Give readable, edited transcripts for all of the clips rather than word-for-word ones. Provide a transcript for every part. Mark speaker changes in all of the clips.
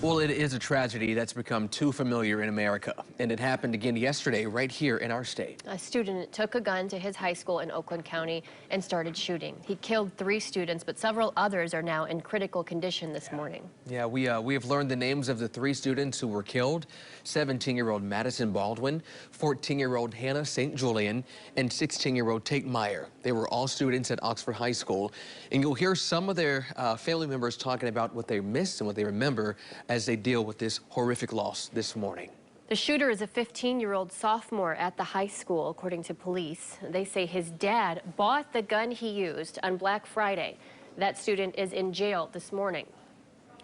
Speaker 1: Well, it is a tragedy that's become too familiar in America, and it happened again yesterday right here in our state.
Speaker 2: A student took a gun to his high school in Oakland County and started shooting. He killed 3 students, but several others are now in critical condition this morning. Yeah, we have learned the names of the 3 students who were killed: 17-year-old Madisyn Baldwin, 14-year-old Hanna St. Julian, and 16-year-old Tate Myre. They were all students at Oxford High School, and you'll hear some of their family members talking about what they miss and what they remember as they deal with this horrific loss this morning. The shooter is a 15-year-old sophomore at the high school, according to police. They say his dad bought the gun he used on Black Friday. That student is in jail this morning.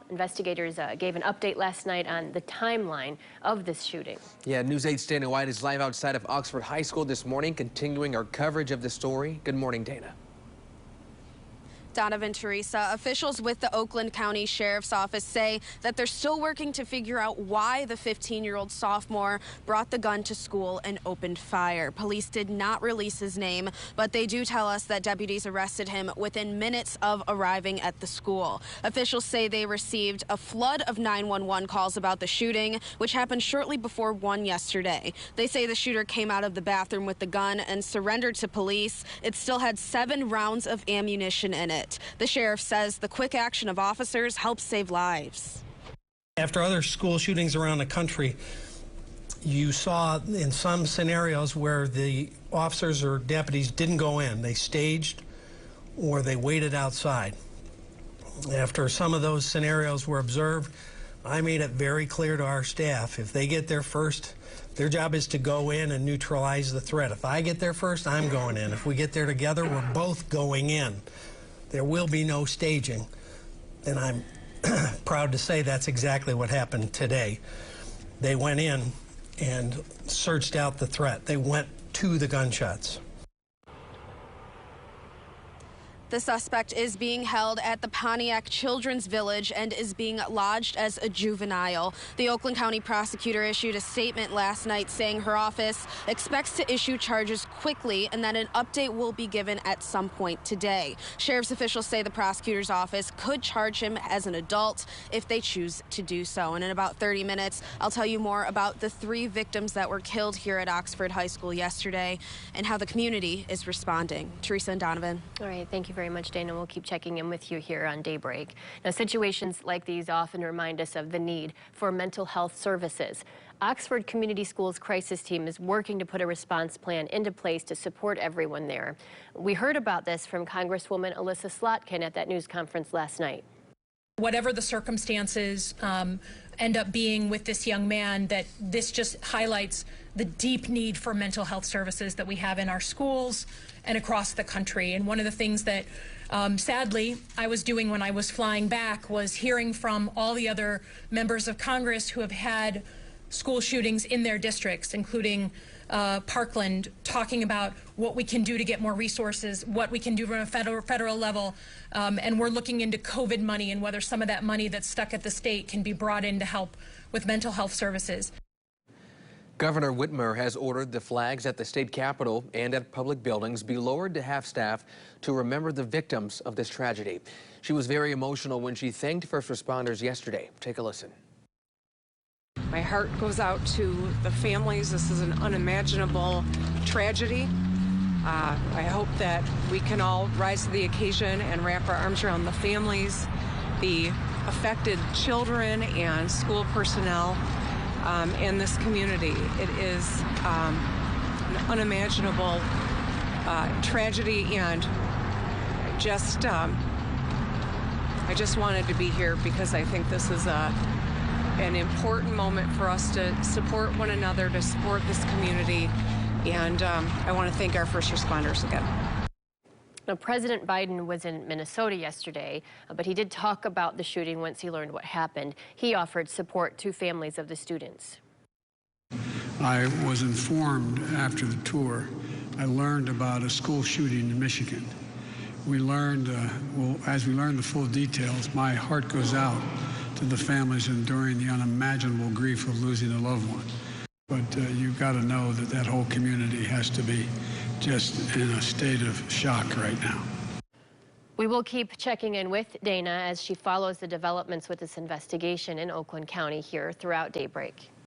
Speaker 2: Investigators gave an update last night on the timeline of this shooting. Yeah, News 8's Dana White is live outside of Oxford High School this morning, continuing our coverage of the story. Good morning, Dana.
Speaker 3: Donovan, Teresa, officials with the Oakland County Sheriff's Office say that they're still working to figure out why the 15-year-old sophomore brought the gun to school and opened fire. Police did not release his name, but they do tell us that deputies arrested him within minutes of arriving at the school. Officials say they received a flood of 911 calls about the shooting, which happened shortly before 1 yesterday. They say the shooter came out of the bathroom with the gun and surrendered to police. It still had 7 rounds of ammunition in it. The sheriff says the quick action of officers helps save lives.
Speaker 4: After other school shootings around the country, you saw in some scenarios where the officers or deputies didn't go in. They staged or they waited outside. After some of those scenarios were observed, I made it very clear to our staff, if they get there first, their job is to go in and neutralize the threat. If I get there first, I'm going in. If we get there together, we're both going in. There will be no staging, and I'm proud to say that's exactly what happened today. They went in and searched out the threat. They went to the gunshots.
Speaker 3: The suspect is being held at the Pontiac Children's Village and is being lodged as a juvenile. The Oakland County prosecutor issued a statement last night saying her office expects to issue charges quickly and that an update will be given at some point today. Sheriff's officials say the prosecutor's office could charge him as an adult if they choose to do so. And in about 30 minutes, I'll tell you more about the 3 victims that were killed here at Oxford High School yesterday and how the community is responding. Teresa and Donovan.
Speaker 2: All right, thank you very much, Dana. We'll keep checking in with you here on Daybreak. Now, situations like these often remind us of the need for mental health services. Oxford Community Schools crisis team is working to put a response plan into place to support everyone there. We heard about this from Congresswoman Alyssa Slotkin at that news conference last night.
Speaker 5: Whatever the circumstances end up being with this young man, that this just highlights the deep need for mental health services that we have in our schools and across the country. And one of the things that sadly I was doing when I was flying back was hearing from all the other members of Congress who have had school shootings in their districts, including Parkland, talking about what we can do to get more resources, what we can do from a federal level, and we're looking into COVID money and whether some of that money that's stuck at the state can be brought in to help with mental health services.
Speaker 1: Governor Whitmer has ordered the flags at the state capitol and at public buildings be lowered to half-staff to remember the victims of this tragedy. She was very emotional when she thanked first responders yesterday. Take a listen.
Speaker 6: My heart goes out to the families. This is an unimaginable tragedy. I hope that we can all rise to the occasion and wrap our arms around the families, the affected children and school personnel in this community. It is an unimaginable tragedy, and I just wanted to be here because I think this is an important moment for us to support one another, to support this community, and I want to thank our first responders again.
Speaker 2: Now, President Biden was in Minnesota yesterday, but he did talk about the shooting once he learned what happened. He offered support to families of the students.
Speaker 7: I was informed after the tour. I learned about a school shooting in Michigan. We learned, as we learned the full details, my heart goes out to the families enduring the unimaginable grief of losing a loved one. But you've got to know that that whole community has to be just in a state of shock right now.
Speaker 2: We will keep checking in with Dana as she follows the developments with this investigation in Oakland County here throughout Daybreak.